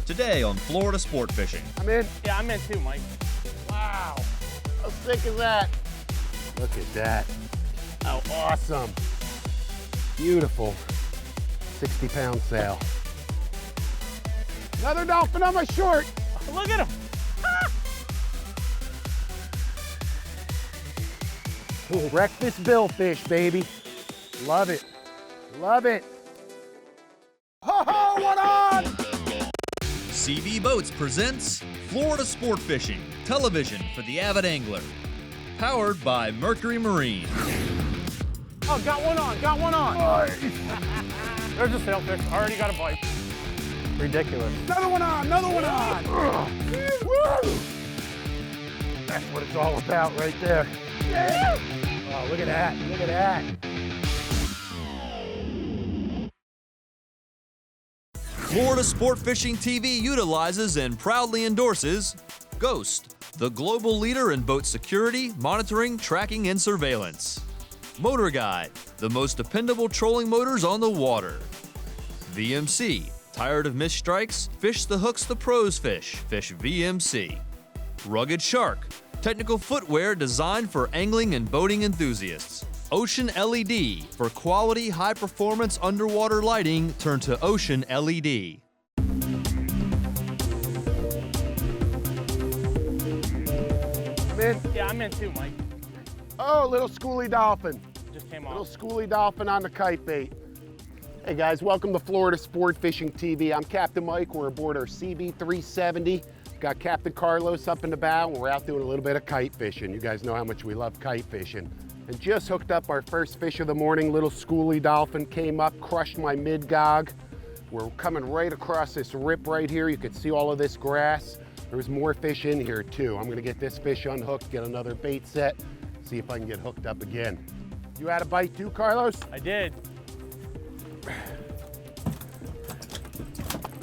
Today on Florida Sport Fishing. I'm in. Yeah, I'm in too, Mike. Wow, how sick is that? Look at that. How awesome. Beautiful 60-pound sail. Another dolphin on my short. Look at him. Breakfast billfish, baby. Love it. Love it. Ho ho, what on? SeaVee Boats presents Florida Sport Fishing, television for the avid angler. Powered by Mercury Marine. Oh, got one on, got one on. Nice. There's a sailfish, already got a bite. Ridiculous. Another one on, another one on. Woo! That's what it's all about right there. Yeah. Oh, look at that, look at that. Florida Sport Fishing TV utilizes and proudly endorses Ghost, the global leader in boat security, monitoring, tracking, and surveillance. Motor Guide, the most dependable trolling motors on the water. VMC, tired of missed strikes? Fish the hooks the pros fish. Fish VMC. Rugged Shark, technical footwear designed for angling and boating enthusiasts. Ocean LED, for quality, high-performance underwater lighting, turn to Ocean LED. I'm in. Yeah, I'm in too, Mike. Oh, little schoolie dolphin. Just came Little off. schoolie dolphin on the kite bait. Hey guys, welcome to Florida Sport Fishing TV. I'm Captain Mike. We're aboard our SeaVee 370. Got Captain Carlos up in the bow, and we're out doing a little bit of kite fishing. You guys know how much we love kite fishing. And just hooked up our first fish of the morning. Little schoolie dolphin came up, crushed my mid-gog. We're coming right across this rip right here. You can see all of this grass. There's more fish in here too. I'm gonna get this fish unhooked, get another bait set, see if I can get hooked up again. You had a bite too, Carlos? I did.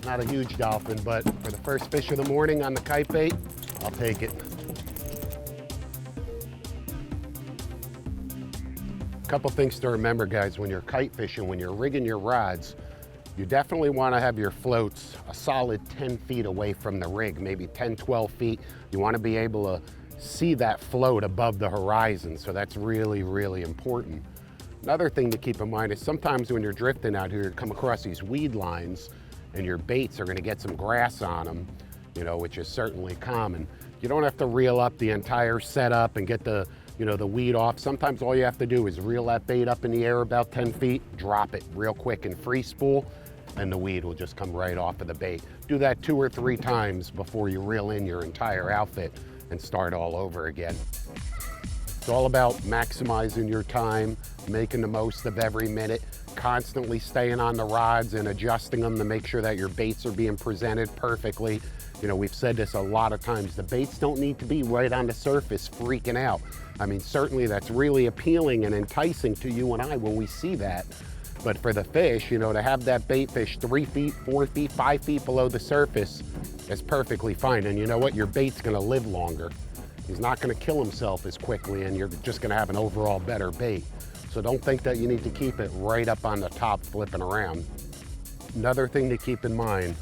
Not a huge dolphin, but for the first fish of the morning on the kite bait, I'll take it. Couple things to remember, guys, when you're kite fishing, when you're rigging your rods, you definitely want to have your floats a solid 10 feet away from the rig, maybe 10, 12 feet. You want to be able to see that float above the horizon, so that's really, really important. Another thing to keep in mind is sometimes when you're drifting out here, you come across these weed lines and your baits are going to get some grass on them, you know, which is certainly common. You don't have to reel up the entire setup and get the weed off. Sometimes all you have to do is reel that bait up in the air about 10 feet, drop it real quick and free spool, and the weed will just come right off of the bait. Do that 2 or 3 times before you reel in your entire outfit and start all over again. It's all about maximizing your time, making the most of every minute, constantly staying on the rods and adjusting them to make sure that your baits are being presented perfectly. You know, we've said this a lot of times, the baits don't need to be right on the surface freaking out. I mean, certainly that's really appealing and enticing to you and I when we see that. But for the fish, you know, to have that bait fish 3 feet, 4 feet, 5 feet below the surface is perfectly fine. And you know what? Your bait's gonna live longer. He's not gonna kill himself as quickly, and you're just gonna have an overall better bait. So don't think that you need to keep it right up on the top flipping around. Another thing to keep in mind,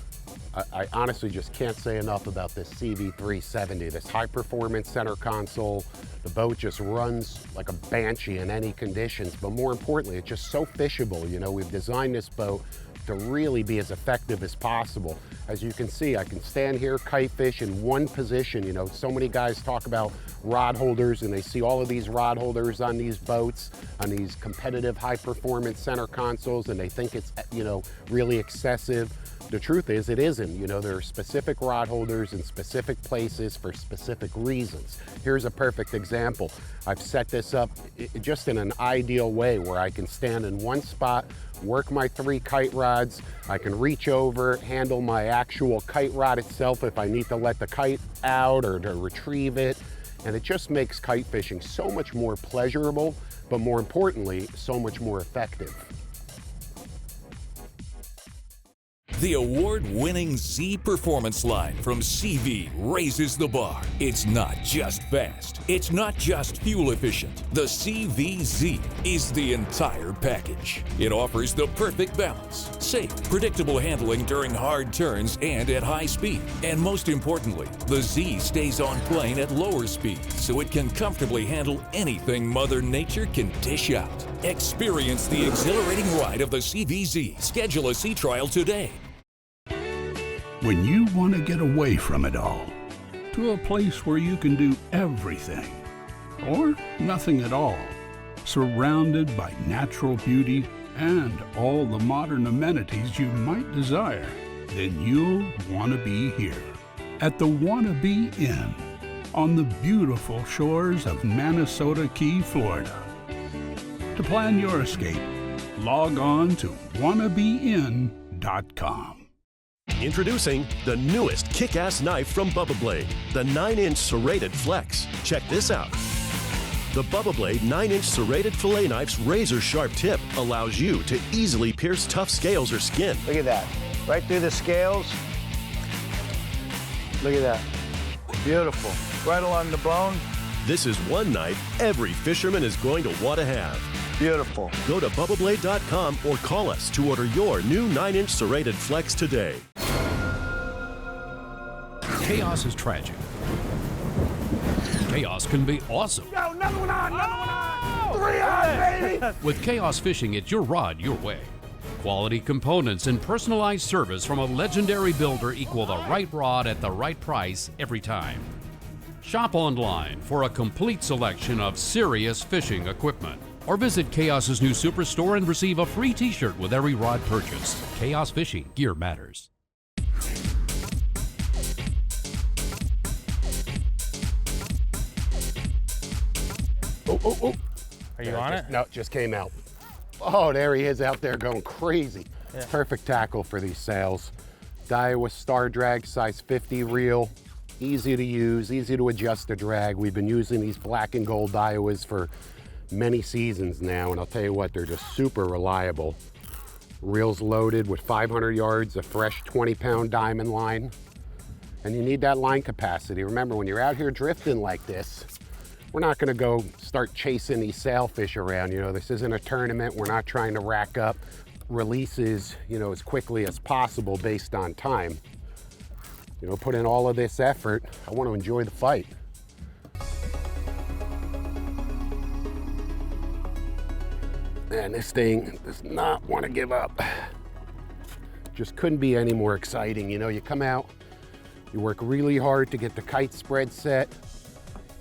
I honestly just can't say enough about this SeaVee 370, this high performance center console. The boat just runs like a banshee in any conditions, but more importantly, it's just so fishable. You know, we've designed this boat to really be as effective as possible. As you can see, I can stand here, kite fish in one position. You know, so many guys talk about rod holders and they see all of these rod holders on these boats, on these competitive high performance center consoles, and they think it's, you know, really excessive. The truth is, it isn't. You know, there are specific rod holders in specific places for specific reasons. Here's a perfect example. I've set this up just in an ideal way where I can stand in one spot, work my 3 kite rods. I can reach over, handle my actual kite rod itself if I need to let the kite out or to retrieve it. And it just makes kite fishing so much more pleasurable, but more importantly, so much more effective. The award-winning Z Performance line from SeaVee raises the bar. It's not just fast. It's not just fuel efficient. The SeaVee Z is the entire package. It offers the perfect balance, safe, predictable handling during hard turns and at high speed. And most importantly, the Z stays on plane at lower speeds, so it can comfortably handle anything Mother Nature can dish out. Experience the exhilarating ride of the SeaVee Z. Schedule a sea trial today. When you want to get away from it all, to a place where you can do everything, or nothing at all, surrounded by natural beauty and all the modern amenities you might desire, then you'll want to be here at the Wannabe Inn on the beautiful shores of Manasota Key, Florida. To plan your escape, log on to wannabeinn.com. Introducing the newest kick-ass knife from Bubba Blade, the 9-inch serrated flex. Check this out. The Bubba Blade 9-inch serrated fillet knife's razor-sharp tip allows you to easily pierce tough scales or skin. Look at that. Right through the scales. Look at that. Beautiful. Right along the bone. This is one knife every fisherman is going to want to have. Beautiful. Go to BubbaBlade.com or call us to order your new 9-inch serrated flex today. Chaos is tragic. Chaos can be awesome. Yo, another one on, another one on. 3 on, baby. With Chaos Fishing, it's your rod, your way. Quality components and personalized service from a legendary builder equal the right rod at the right price every time. Shop online for a complete selection of serious fishing equipment. Or visit Chaos's new superstore and receive a free t-shirt with every rod purchase. Chaos Fishing, gear matters. Oh. Are you on it? No, it just came out. Oh, there he is out there going crazy. Yeah. Perfect tackle for these sails. Daiwa Star Drag size 50 reel. Easy to use, easy to adjust the drag. We've been using these black and gold Daiwas for many seasons now, and I'll tell you what, they're just super reliable. Reels loaded with 500 yards of fresh 20-pound diamond line. And you need that line capacity. Remember, when you're out here drifting like this, we're not gonna go start chasing these sailfish around. You know, this isn't a tournament. We're not trying to rack up releases, you know, as quickly as possible based on time. You know, put in all of this effort. I want to enjoy the fight. Man, this thing does not want to give up. Just couldn't be any more exciting. You know, you come out, you work really hard to get the kite spread set,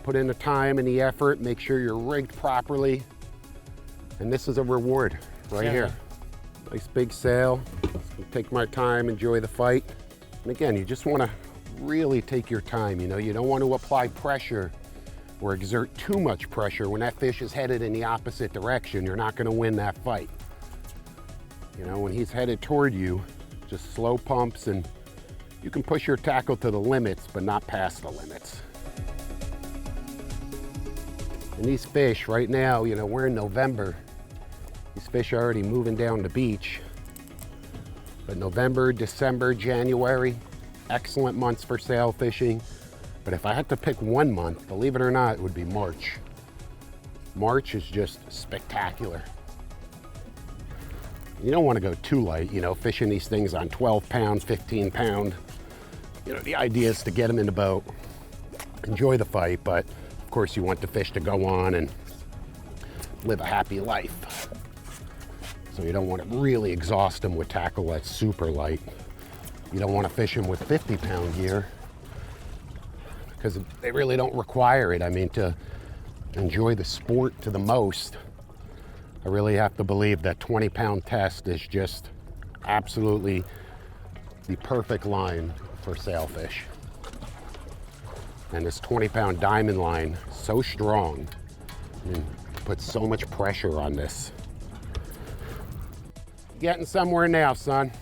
put in the time and the effort, make sure you're rigged properly. And this is a reward right here. Nice big sail. Take my time, enjoy the fight. And again, you just want to really take your time. You know, you don't want to apply pressure or exert too much pressure. When that fish is headed in the opposite direction, you're not going to win that fight. You know, when he's headed toward you, just slow pumps, and you can push your tackle to the limits, but not past the limits. And these fish right now, you know, we're in November. These fish are already moving down the beach. But November, December, January, excellent months for sail fishing. But if I had to pick one month, believe it or not, it would be March. March is just spectacular. You don't want to go too light, you know, fishing these things on 12 pound, 15 pound. You know, the idea is to get them in the boat, enjoy the fight, but of course you want the fish to go on and live a happy life. So you don't want to really exhaust them with tackle that's super light. You don't want to fish them with 50-pound gear because they really don't require it. I mean, to enjoy the sport to the most, I really have to believe that 20-pound test is just absolutely the perfect line for sailfish. And this 20-pound diamond line, so strong, I mean, puts so much pressure on this. Getting somewhere now, son.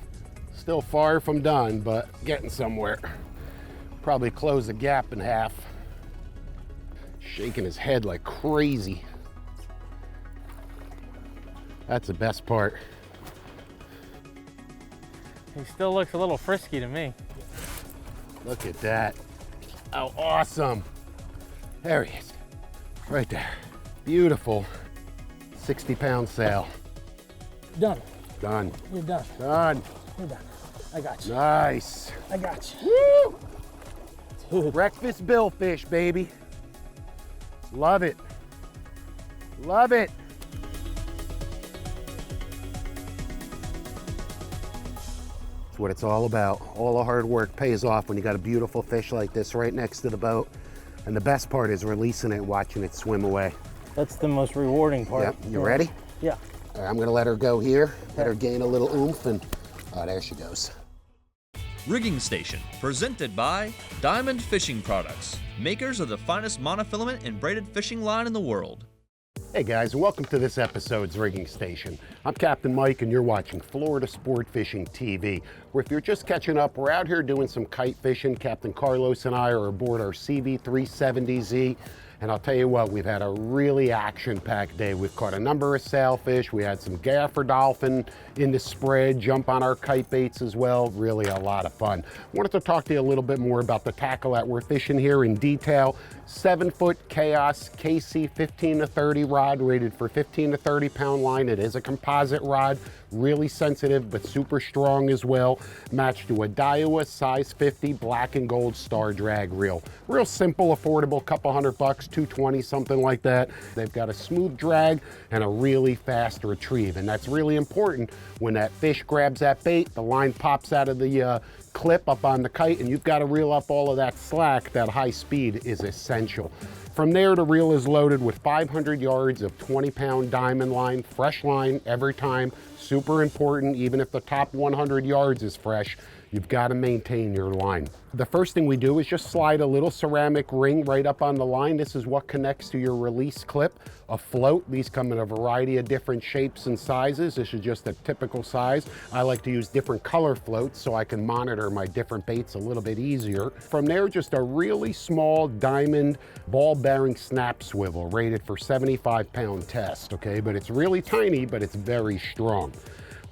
Still far from done, but getting somewhere. Probably close the gap in half. Shaking his head like crazy. That's the best part. He still looks a little frisky to me. Look at that. Oh, awesome. There he is, right there. Beautiful 60-pound sail. Done. Done. You're done. Done. You're done. I got you. Nice. I got you. Woo! Dude. Breakfast billfish, baby. Love it. Love it. That's what it's all about. All the hard work pays off when you got a beautiful fish like this right next to the boat. And the best part is releasing it, watching it swim away. That's the most rewarding part. Yep. You ready? Yeah. All right, I'm gonna let her go here. Let her gain a little oomph and, oh, there she goes. Rigging Station, presented by Diamond Fishing Products, makers of the finest monofilament and braided fishing line in the world. Hey guys, and welcome to this episode's Rigging Station. I'm Captain Mike and you're watching Florida Sport Fishing TV, where if you're just catching up, we're out here doing some kite fishing. Captain Carlos and I are aboard our SeaVee 370Z. And I'll tell you what, we've had a really action-packed day. We've caught a number of sailfish. We had some gaffer dolphin in the spread, jump on our kite baits as well. Really a lot of fun. I wanted to talk to you a little bit more about the tackle that we're fishing here in detail. 7-foot Chaos KC 15 to 30 rod, rated for 15 to 30 pound line. It is a composite rod, really sensitive but super strong as well. Matched to a Daiwa size 50 black and gold star drag reel. Real simple, affordable, couple $100, $220, something like that. They've got a smooth drag and a really fast retrieve, and that's really important. When that fish grabs that bait, the line pops out of the clip up on the kite, and you've got to reel up all of that slack. That high speed is essential. From there, the reel is loaded with 500 yards of 20-pound diamond line, fresh line every time. Super important, even if the top 100 yards is fresh, you've got to maintain your line. The first thing we do is just slide a little ceramic ring right up on the line. This is what connects to your release clip. A float, these come in a variety of different shapes and sizes. This is just a typical size. I like to use different color floats so I can monitor my different baits a little bit easier. From there, just a really small diamond ball bearing snap swivel rated for 75-pound test, okay? But it's really tiny, but it's very strong.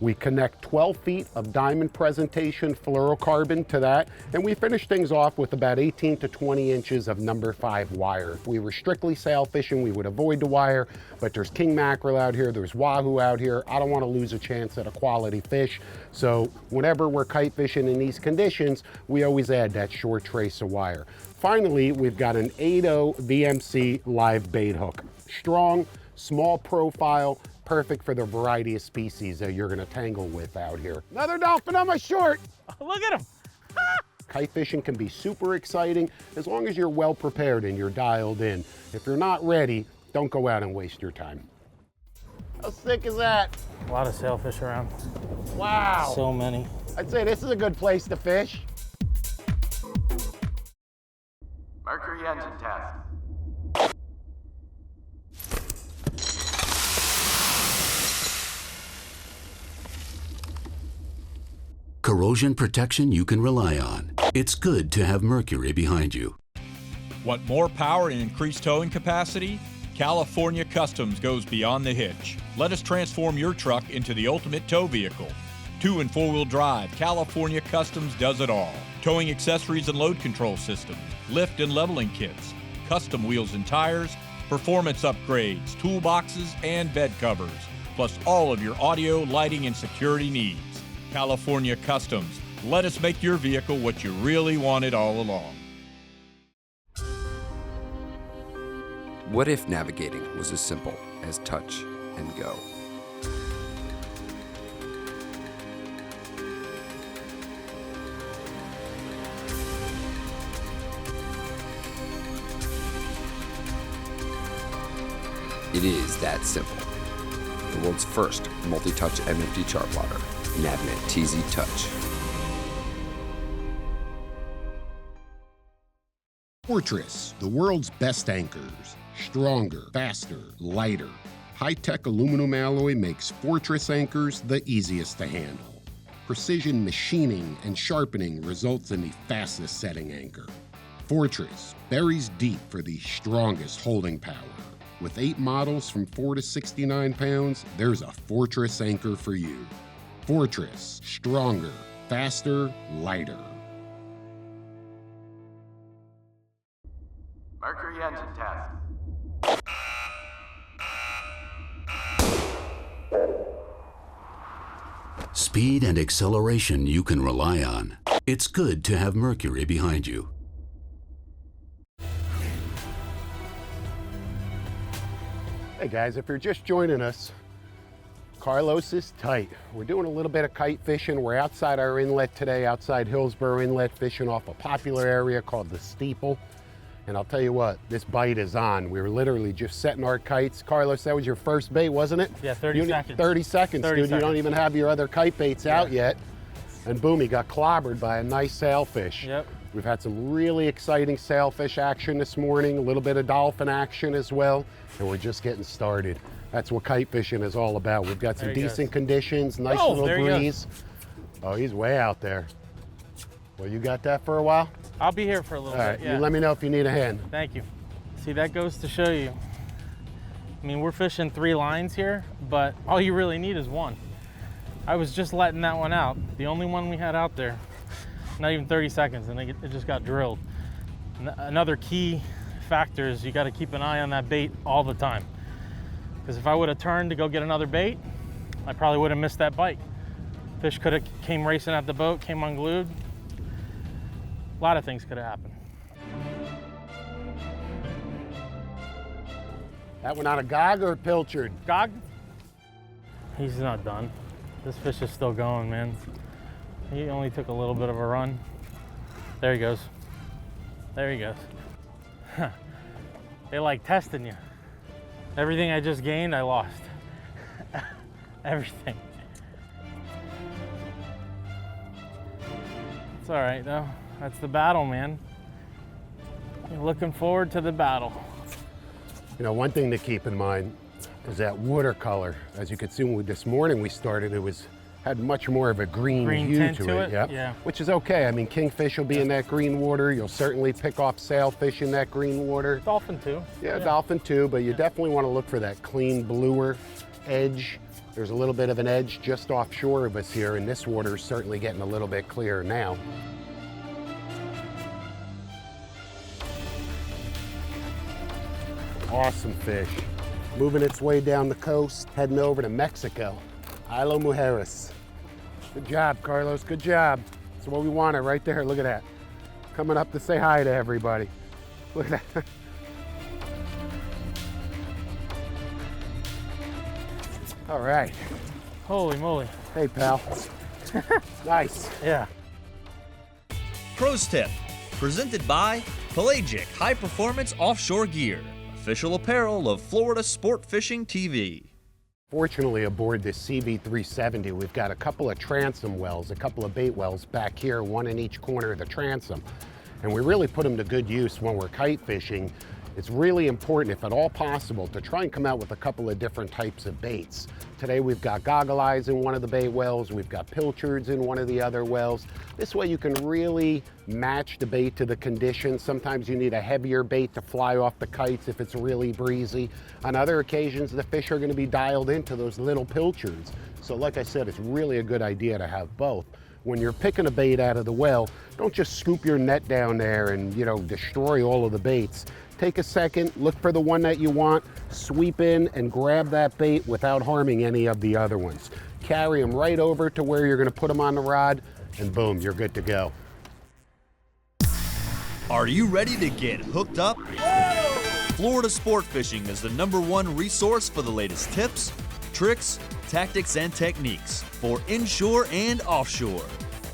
We connect 12 feet of diamond presentation fluorocarbon to that, and we finish things off with about 18 to 20 inches of number 5 wire. If we were strictly sail fishing, we would avoid the wire, but there's king mackerel out here, there's wahoo out here. I don't want to lose a chance at a quality fish, so whenever we're kite fishing in these conditions, we always add that short trace of wire. Finally, we've got an 8.0 VMC live bait hook. Strong, small profile, perfect for the variety of species that you're gonna tangle with out here. Another dolphin on my short. Look at him. Kite fishing can be super exciting as long as you're well prepared and you're dialed in. If you're not ready, don't go out and waste your time. How sick is that? A lot of sailfish around. Wow. So many. I'd say this is a good place to fish. Mercury engine test. Corrosion protection you can rely on. It's good to have Mercury behind you. Want more power and increased towing capacity? California Customs goes beyond the hitch. Let us transform your truck into the ultimate tow vehicle. 2- and 4-wheel drive, California Customs does it all. Towing accessories and load control systems, lift and leveling kits, custom wheels and tires, performance upgrades, toolboxes, and bed covers, plus all of your audio, lighting, and security needs. California Customs. Let us make your vehicle what you really wanted all along. What if navigating was as simple as touch and go? It is that simple. The world's first multi-touch MFD chart plotter. Navnet TZ Touch. Fortress, the world's best anchors. Stronger, faster, lighter. High-tech aluminum alloy makes Fortress anchors the easiest to handle. Precision machining and sharpening results in the fastest setting anchor. Fortress buries deep for the strongest holding power. With 8 models from 4 to 69 pounds, there's a Fortress anchor for you. Fortress, stronger, faster, lighter. Mercury engine test. Speed and acceleration you can rely on. It's good to have Mercury behind you. Hey guys, if you're just joining us, Carlos is tight. We're doing a little bit of kite fishing. We're outside our inlet today, outside Hillsborough Inlet, fishing off a popular area called the Steeple. And I'll tell you what, this bite is on. We were literally just setting our kites. Carlos, that was your first bait, wasn't it? Yeah, 30 seconds. 30 seconds, 30 dude. seconds. You don't even have your other kite baits out yet. And boom, he got clobbered by a nice sailfish. Yep. We've had some really exciting sailfish action this morning, a little bit of dolphin action as well, and we're just getting started. That's what kite fishing is all about. We've got some decent conditions, nice little breeze. Oh, he's way out there. Well, you got that for a while? I'll be here for a little bit, yeah. You let me know if you need a hand. Thank you. See, that goes to show you. I mean, we're fishing 3 lines here, but all you really need is one. I was just letting that one out. The only one we had out there, not even 30 seconds, and it just got drilled. Another key factor is you got to keep an eye on that bait all the time. Because if I would have turned to go get another bait, I probably would have missed that bite. Fish could have came racing at the boat, came unglued. A lot of things could have happened. That one on a gog or a pilchard? Gog? He's not done. This fish is still going, man. He only took a little bit of a run. There he goes. There he goes. They like testing you. Everything I just gained, I lost. Everything. It's all right though. That's the battle, man. You're looking forward to the battle. You know, one thing to keep in mind is that watercolor. As you can see, this morning we started, had much more of a green hue tint to it. Yep. Yeah. Which is okay. I mean, kingfish will be in that green water. You'll certainly pick off sailfish in that green water. Dolphin too. Yeah, dolphin too, but you definitely want to look for that clean, bluer edge. There's a little bit of an edge just offshore of us here, and this water is certainly getting a little bit clearer now. Awesome fish. Moving its way down the coast, heading over to Mexico. Isla Mujeres. Good job, Carlos, good job. That's what we wanted right there, look at that. Coming up to say hi to everybody. Look at that. All right. Holy moly. Hey, pal. Nice. Yeah. Pros Tip, presented by Pelagic High Performance Offshore Gear, official apparel of Florida Sport Fishing TV. Fortunately, aboard this SeaVee 370, we've got a couple of transom wells, a couple of bait wells back here, one in each corner of the transom. And we really put them to good use when we're kite fishing. It's really important, if at all possible, to try and come out with a couple of different types of baits. Today we've got goggle eyes in one of the bait wells, we've got pilchards in one of the other wells. This way you can really match the bait to the conditions. Sometimes you need a heavier bait to fly off the kites if it's really breezy. On other occasions, the fish are going to be dialed into those little pilchards. So like I said, it's really a good idea to have both. When you're picking a bait out of the well, don't just scoop your net down there and, destroy all of the baits. Take a second, look for the one that you want, sweep in and grab that bait without harming any of the other ones. Carry them right over to where you're going to put them on the rod, and boom, you're good to go. Are you ready to get hooked up? Florida Sport Fishing is the #1 resource for the latest tips, tricks, tactics, and techniques for inshore and offshore.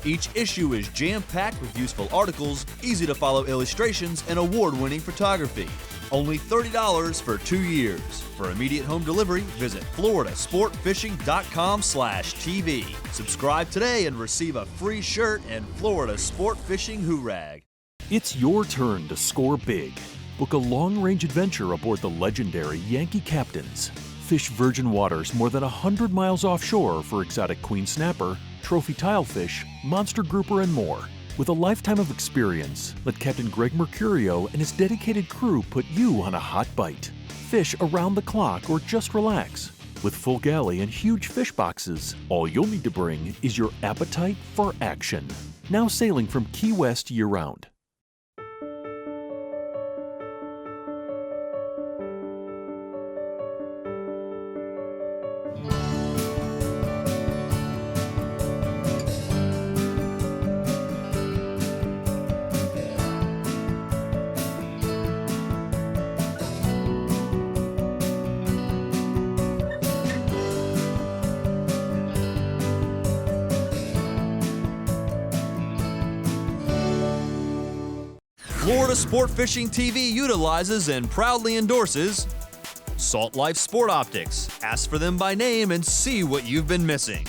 Each issue is jam-packed with useful articles, easy-to-follow illustrations, and award-winning photography. Only $30 for 2 years. For immediate home delivery, visit floridasportfishing.com/TV. Subscribe today and receive a free shirt and Florida Sport Fishing Hoorag. It's your turn to score big. Book a long-range adventure aboard the legendary Yankee Captains. Fish virgin waters more than 100 miles offshore for exotic queen snapper, trophy tilefish, monster grouper, and more. With a lifetime of experience, let Captain Greg Mercurio and his dedicated crew put you on a hot bite. Fish around the clock or just relax. With full galley and huge fish boxes, all you'll need to bring is your appetite for action. Now sailing from Key West year-round. Florida Sport Fishing TV utilizes and proudly endorses Salt Life Sport Optics. Ask for them by name and see what you've been missing.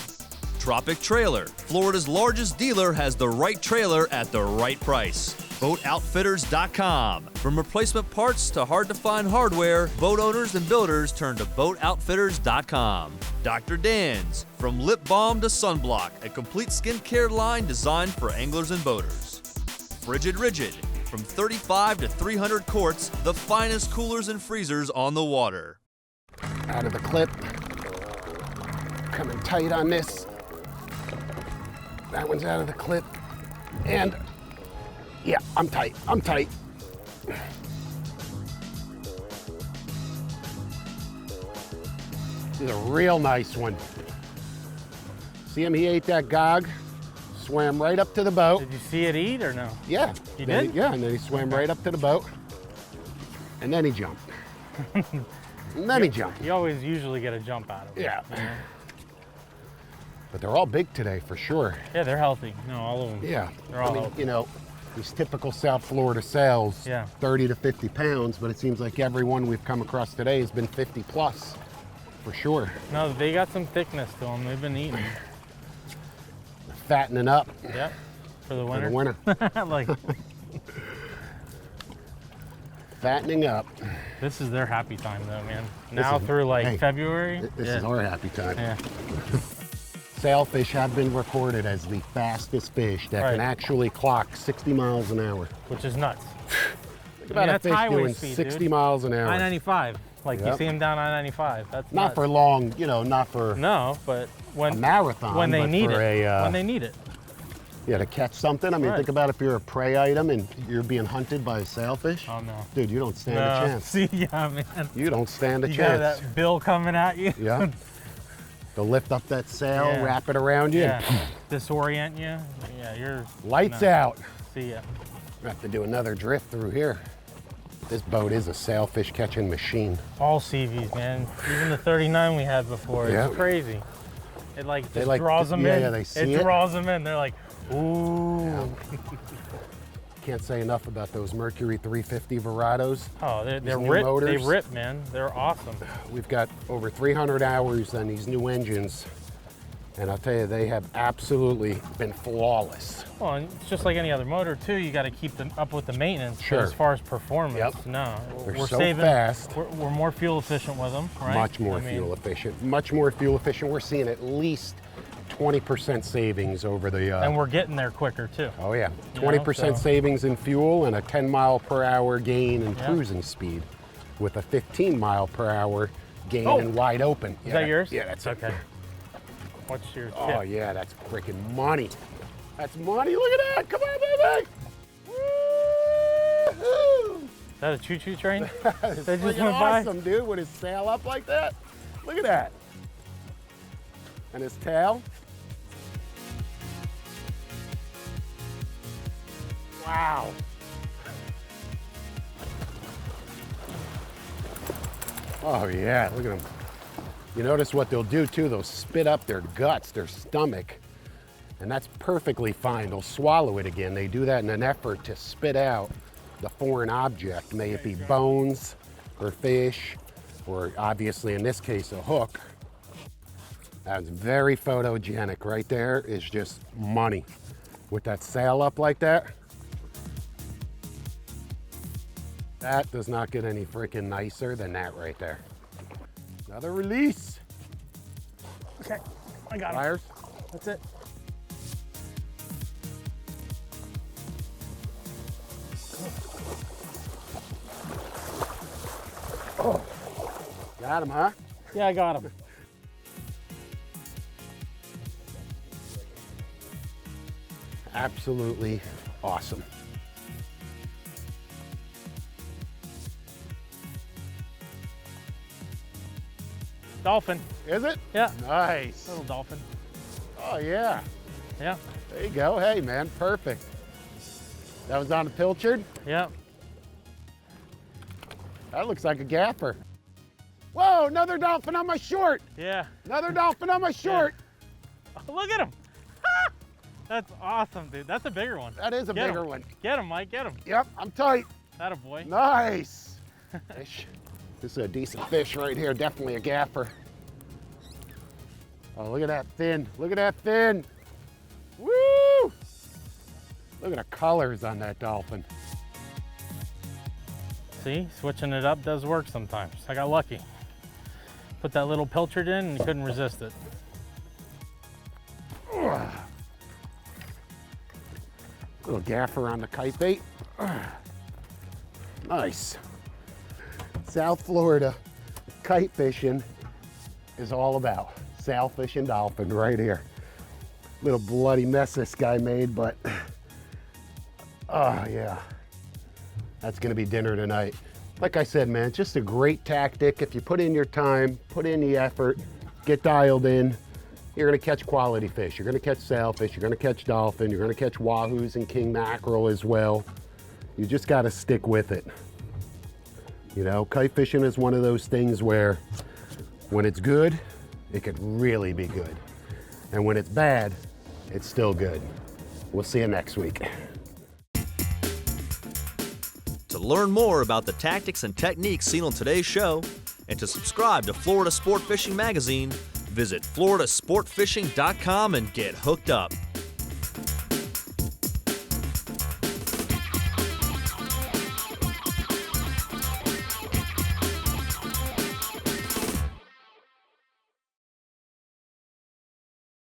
Tropic Trailer. Florida's largest dealer has the right trailer at the right price. BoatOutfitters.com. From replacement parts to hard-to-find hardware, boat owners and builders turn to BoatOutfitters.com. Dr. Dan's. From lip balm to sunblock, a complete skincare line designed for anglers and boaters. Frigid Rigid. From 35 to 300 quarts, the finest coolers and freezers on the water. Out of the clip. Coming tight on this. That one's out of the clip. And yeah, I'm tight. I'm tight. This is a real nice one. See him? He ate that gog. Swam right up to the boat. Did you see it eat or no? Yeah. You did? Yeah, and then he swam right up to the boat. And then he jumped. And then he jumped. You always usually get a jump out of it. Yeah. You know? But they're all big today for sure. Yeah, they're healthy. No, all of them. Yeah. They're all healthy. You know, these typical South Florida sails, 30 to 50 pounds, but it seems like every one we've come across today has been 50 plus, for sure. No, they got some thickness to them. They've been eating. Fattening up. Yep, for the winter. For the winter. Like, fattening up. This is their happy time though, man. Now through like February. This is our happy time. Yeah. Sailfish have been recorded as the fastest fish that can actually clock 60 miles an hour. Which is nuts. Think about a fish doing 60 miles an hour. I-95. Like you see them down I-95. That's not nuts. for long, you know, not for but when a marathon. When they need it. When they need it. Yeah, to catch something. I mean, think about if you're a prey item and you're being hunted by a sailfish. Oh no. Dude, you don't stand a chance. See, yeah, man. You don't stand a you chance. Got that bill coming at you. Yeah. They'll lift up that sail, wrap it around you. Yeah. Disorient you. Yeah, you're lights out. See ya. We have to do another drift through here. This boat is a sailfish catching machine. All SeaVees, man. Even the 39 we had before. It's crazy. It like just draws them in. Yeah, they see it. Draws them in. They're like, ooh. Yeah. Can't say enough about those Mercury 350 Verados. Oh, they're ripped. They rip, man. They're awesome. We've got over 300 hours on these new engines, and I'll tell you, they have absolutely been flawless. Well, and it's just like any other motor too. You got to keep them up with the maintenance. Sure. But as far as performance, no, They're we're so saving. fast. We're more fuel efficient with them, right? Much more fuel efficient. Much more fuel efficient. We're seeing at least 20% savings over the... and we're getting there quicker too. Oh yeah, 20% savings in fuel and a 10 mile per hour gain in cruising speed with a 15 mile per hour gain in wide open. Is that yours? Yeah, that's okay. What's your tip? Oh yeah, that's freaking money. That's money, look at that, come on baby! Woo-hoo! Is that a choo-choo train? It's They just freaking went by? awesome, dude, with his sail up like that. Look at that. And his tail. Wow. Oh yeah, look at them. You notice what they'll do too, they'll spit up their guts, their stomach, and that's perfectly fine. They'll swallow it again. They do that in an effort to spit out the foreign object, may it be bones or fish, or obviously in this case, a hook. That's very photogenic. Right there is just money. With that sail up like that, that does not get any freaking nicer than that right there. Another release. Okay, I got it. Pliers. That's it. Oh, got him, huh? Yeah, I got him. absolutely awesome. Dolphin. Is it? Yeah. Nice. Little dolphin. Oh yeah. Yeah. There you go. Hey man, perfect. That was on the pilchard? Yep. That looks like a gaffer. Whoa, another dolphin on my short. Yeah. Another dolphin on my short. Yeah. Oh, look at him. That's awesome, dude. That's a bigger one. That is a bigger one. Get him, Mike. Get him. Yep, I'm tight. Atta boy. Nice. Fish. This is a decent fish right here. Definitely a gaffer. Oh, look at that fin. Look at that fin. Woo! Look at the colors on that dolphin. See, switching it up does work sometimes. I got lucky. Put that little pilchard in and you couldn't resist it. Little gaffer on the kite bait. Nice. South Florida kite fishing is all about sailfish and dolphin right here. Little bloody mess this guy made, but oh yeah, that's gonna be dinner tonight. Like I said, man, it's just a great tactic. If you put in your time, put in the effort, get dialed in, you're gonna catch quality fish. You're gonna catch sailfish, you're gonna catch dolphin, you're gonna catch wahoos and king mackerel as well. You just gotta stick with it. You know, kite fishing is one of those things where when it's good, it could really be good. And when it's bad, it's still good. We'll see you next week. To learn more about the tactics and techniques seen on today's show, and to subscribe to Florida Sport Fishing Magazine, visit floridasportfishing.com and get hooked up.